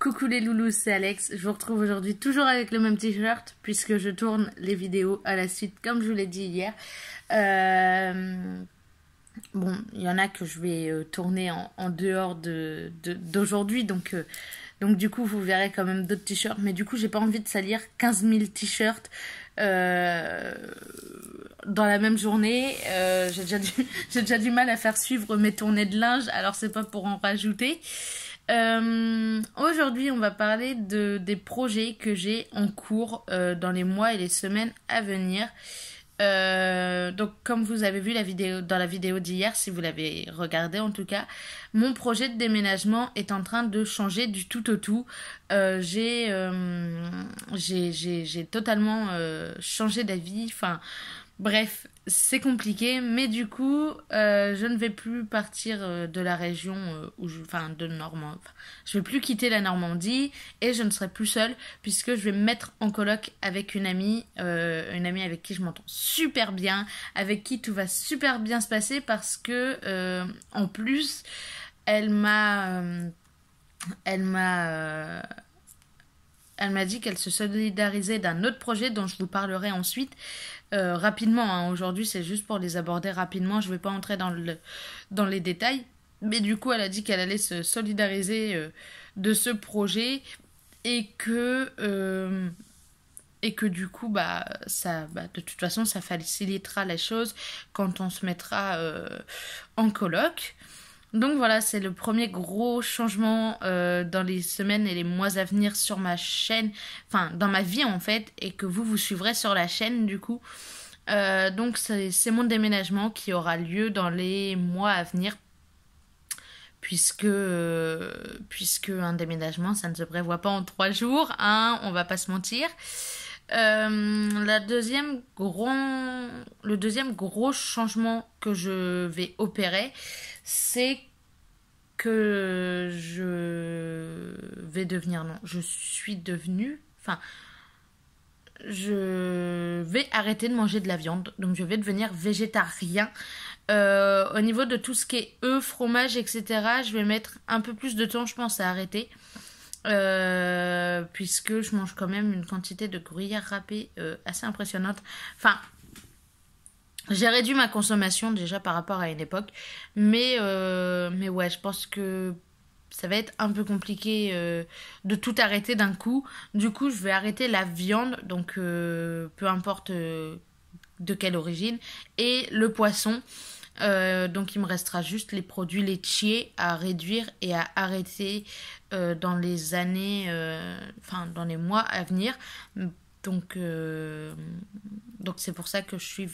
Coucou les loulous, c'est Alex. Je vous retrouve aujourd'hui toujours avec le même t-shirt puisque je tourne les vidéos à la suite comme je vous l'ai dit hier. Bon, il y en a que je vais tourner en dehors d'aujourd'hui, donc du coup vous verrez quand même d'autres t-shirts. Mais du coup j'ai pas envie de salir 15 000 t-shirts dans la même journée. J'ai déjà du mal à faire suivre mes tournées de linge, alors c'est pas pour en rajouter. Aujourd'hui on va parler des projets que j'ai en cours dans les mois et les semaines à venir. Donc comme vous avez vu dans la vidéo d'hier, si vous l'avez regardé en tout cas, mon projet de déménagement est en train de changer du tout au tout. J'ai totalement changé d'avis, enfin bref, c'est compliqué, mais du coup, je ne vais plus partir de la région de Normandie. Enfin, je vais plus quitter la Normandie et je ne serai plus seule puisque je vais me mettre en coloc avec une amie avec qui je m'entends super bien, avec qui tout va super bien se passer parce que en plus, elle m'a dit qu'elle se solidarisait d'un autre projet dont je vous parlerai ensuite rapidement. Hein. Aujourd'hui, c'est juste pour les aborder rapidement. Je ne vais pas entrer dans les détails. Mais du coup, elle a dit qu'elle allait se solidariser de ce projet et que du coup, de toute façon, ça facilitera les choses quand on se mettra en coloc. Donc voilà, c'est le premier gros changement dans les semaines et les mois à venir sur ma chaîne, enfin dans ma vie en fait, et que vous suivrez sur la chaîne du coup. Donc c'est mon déménagement qui aura lieu dans les mois à venir, puisque un déménagement ça ne se prévoit pas en 3 jours, hein, on va pas se mentir. Le deuxième gros changement que je vais opérer, c'est que je vais arrêter de manger de la viande, donc je vais devenir végétarien. Au niveau de tout ce qui est œufs, fromage, etc., je vais mettre un peu plus de temps, je pense, à arrêter. Puisque je mange quand même une quantité de gruyère râpée assez impressionnante. Enfin, j'ai réduit ma consommation déjà par rapport à une époque, mais ouais, je pense que ça va être un peu compliqué de tout arrêter d'un coup. Du coup, je vais arrêter la viande, donc peu importe de quelle origine, et le poisson. Donc il me restera juste les produits laitiers à réduire et à arrêter dans les années, dans les mois à venir. Donc c'est pour ça que je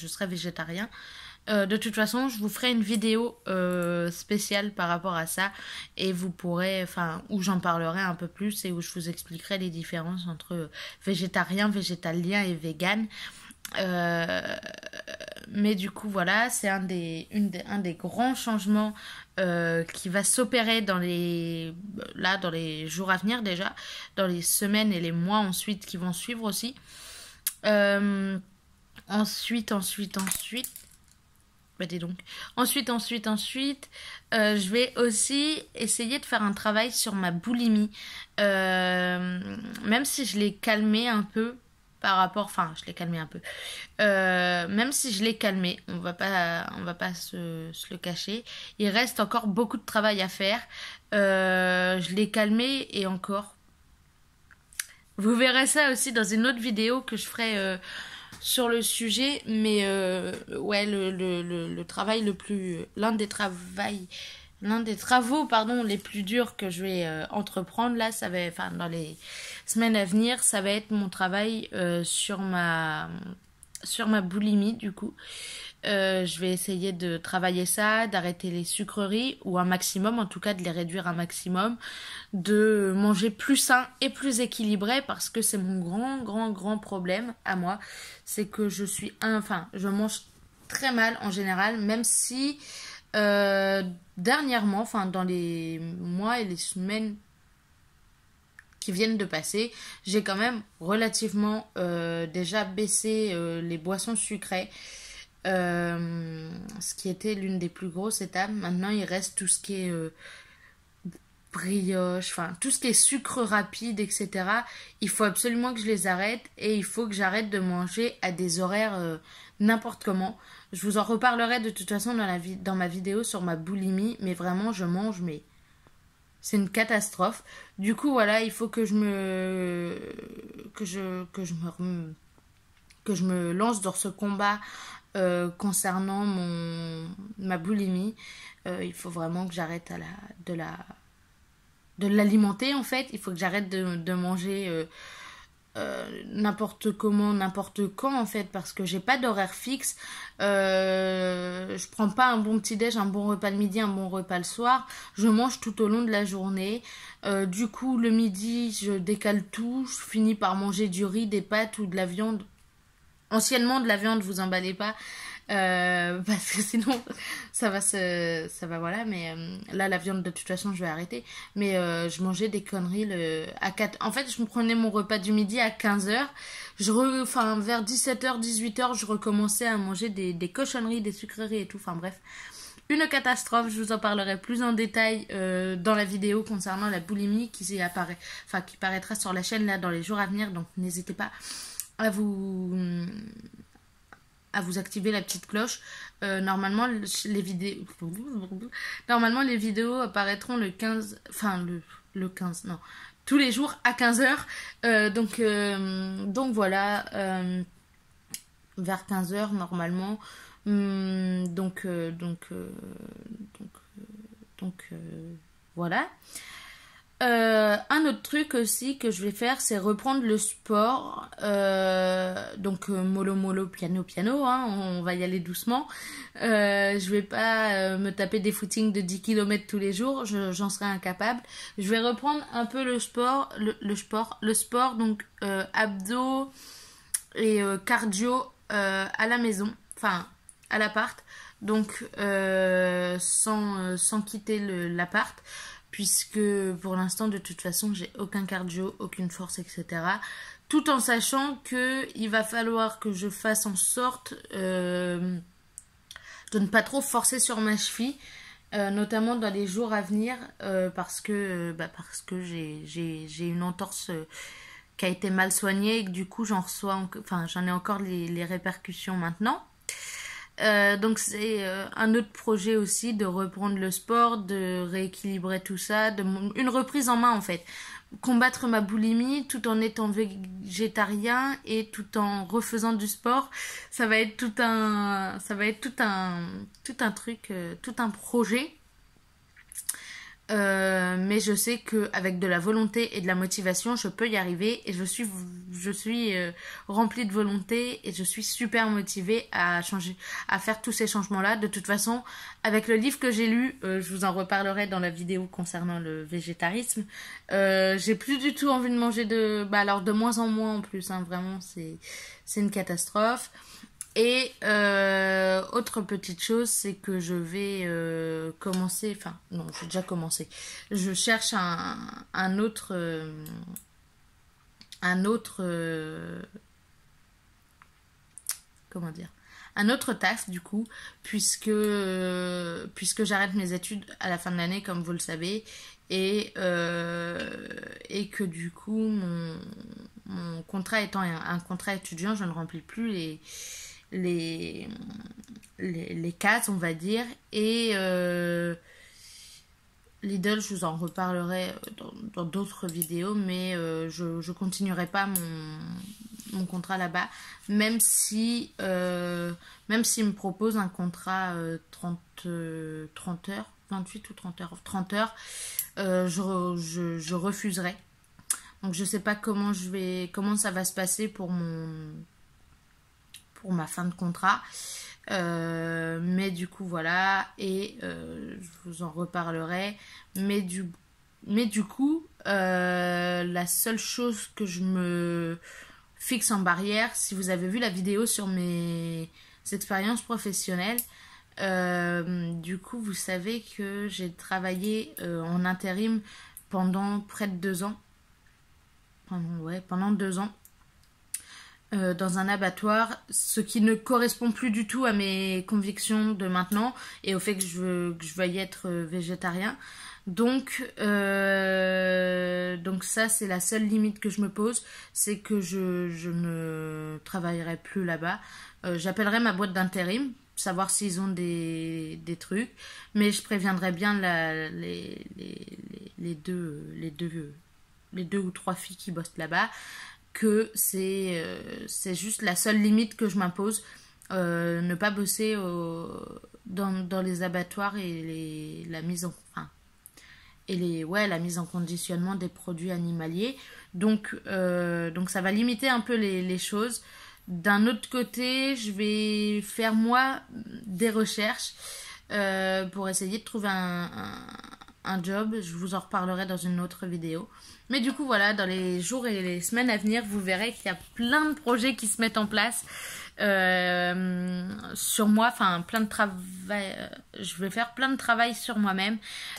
serai végétarien. De toute façon, je vous ferai une vidéo spéciale par rapport à ça et vous pourrez, où j'en parlerai un peu plus et où je vous expliquerai les différences entre végétarien, végétalien et vegan. Mais du coup voilà, c'est un des grands changements qui va s'opérer dans les jours à venir déjà, dans les semaines et les mois ensuite qui vont suivre aussi. Ensuite, je vais aussi essayer de faire un travail sur ma boulimie, même si je l'ai calmé un peu. Même si je l'ai calmé, on va pas se le cacher. Il reste encore beaucoup de travail à faire. Je l'ai calmé et encore. Vous verrez ça aussi dans une autre vidéo que je ferai sur le sujet. Mais ouais, l'un des travaux les plus durs que je vais entreprendre là, dans les semaines à venir, ça va être mon travail sur ma boulimie du coup. Je vais essayer de travailler ça, d'arrêter les sucreries ou un maximum, en tout cas de les réduire un maximum, de manger plus sain et plus équilibré parce que c'est mon grand problème à moi, c'est que je mange très mal en général, même si dernièrement, dans les mois et les semaines qui viennent de passer, j'ai quand même relativement déjà baissé les boissons sucrées, ce qui était l'une des plus grosses étapes. Maintenant il reste tout ce qui est brioches, enfin tout ce qui est sucre rapide, etc. Il faut absolument que je les arrête et il faut que j'arrête de manger à des horaires n'importe comment. Je vous en reparlerai de toute façon dans ma vidéo sur ma boulimie, mais vraiment je mange, mais c'est une catastrophe. Du coup voilà, il faut que que je me lance dans ce combat concernant ma boulimie. Il faut vraiment que j'arrête de l'alimenter en fait. Il faut que j'arrête de manger n'importe comment, n'importe quand en fait, parce que j'ai pas d'horaire fixe. Je prends pas un bon petit déj, un bon repas le midi, un bon repas le soir. Je mange tout au long de la journée. Du coup, le midi, je décale tout. Je finis par manger du riz, des pâtes ou de la viande. Anciennement de la viande, vous emballez pas. Parce que sinon ça va voilà, mais là la viande de toute façon je vais arrêter, mais je mangeais des conneries en fait je me prenais mon repas du midi à 15h, enfin vers 17h 18h je recommençais à manger des cochonneries, des sucreries et tout, enfin bref, une catastrophe. Je vous en parlerai plus en détail dans la vidéo concernant la boulimie qui paraîtra sur la chaîne là dans les jours à venir, donc n'hésitez pas à vous activer la petite cloche. Normalement les vidéos apparaîtront le 15, enfin le 15, non, tous les jours à 15h. Donc voilà, vers 15h normalement. Voilà. Un autre truc aussi que je vais faire, c'est reprendre le sport. Mollo mollo, piano piano, hein, on va y aller doucement. Je vais pas me taper des footings de 10 km tous les jours, j'en serais incapable. Je vais reprendre un peu le sport, donc abdos et cardio à la maison, enfin à l'appart, donc sans quitter l'appart, puisque pour l'instant de toute façon j'ai aucun cardio, aucune force, etc. Tout en sachant que il va falloir que je fasse en sorte de ne pas trop forcer sur ma cheville, notamment dans les jours à venir, parce que j'ai une entorse qui a été mal soignée et que du coup j'en ai encore les répercussions maintenant. Donc c'est un autre projet aussi, de reprendre le sport, de rééquilibrer tout ça, une reprise en main en fait. Combattre ma boulimie tout en étant végétarien et tout en refaisant du sport, ça va être tout un truc, tout un projet. Mais je sais qu'avec de la volonté et de la motivation, je peux y arriver, et je suis remplie de volonté et je suis super motivée à faire tous ces changements-là. De toute façon, avec le livre que j'ai lu, je vous en reparlerai dans la vidéo concernant le végétarisme, j'ai plus du tout envie de manger alors de moins en moins en plus, hein, vraiment c'est une catastrophe. Et autre petite chose, c'est que je vais commencer, enfin non, j'ai déjà commencé. Je cherche un autre comment dire, un autre taf du coup, puisque j'arrête mes études à la fin de l'année comme vous le savez, et que du coup mon contrat étant un contrat étudiant, je ne remplis plus les cases, on va dire, et Lidl, je vous en reparlerai dans d'autres vidéos, mais je continuerai pas mon contrat là-bas, même si il me propose un contrat 30 heures, 28 ou 30 heures, je refuserai. Donc je sais pas comment ça va se passer pour ma fin de contrat, mais du coup voilà, et je vous en reparlerai, mais du coup la seule chose que je me fixe en barrière, si vous avez vu la vidéo sur mes expériences professionnelles, du coup vous savez que j'ai travaillé en intérim pendant près de 2 ans, pendant 2 ans. dans un abattoir, ce qui ne correspond plus du tout à mes convictions de maintenant et au fait que je veuille être végétarien. Donc ça, c'est la seule limite que je me pose, c'est que je ne travaillerai plus là-bas. J'appellerai ma boîte d'intérim, savoir s'ils ont des trucs, mais je préviendrai bien les deux ou trois filles qui bossent là-bas que c'est juste la seule limite que je m'impose. Ne pas bosser dans les abattoirs et la mise en... Enfin, la mise en conditionnement des produits animaliers. Donc ça va limiter un peu les choses. D'un autre côté, je vais faire moi des recherches pour essayer de trouver un job. Je vous en reparlerai dans une autre vidéo. Mais du coup, voilà, dans les jours et les semaines à venir, vous verrez qu'il y a plein de projets qui se mettent en place sur moi. Enfin, plein de travail. Je vais faire plein de travail sur moi-même,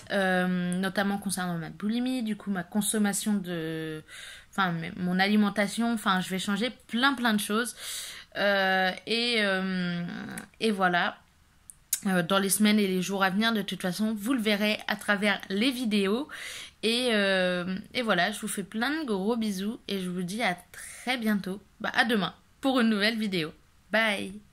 notamment concernant ma boulimie, du coup, ma consommation de... Enfin, mon alimentation. Enfin, je vais changer plein de choses. Et voilà. Dans les semaines et les jours à venir, de toute façon, vous le verrez à travers les vidéos. Et voilà, je vous fais plein de gros bisous et je vous dis à très bientôt. Bah, à demain pour une nouvelle vidéo. Bye!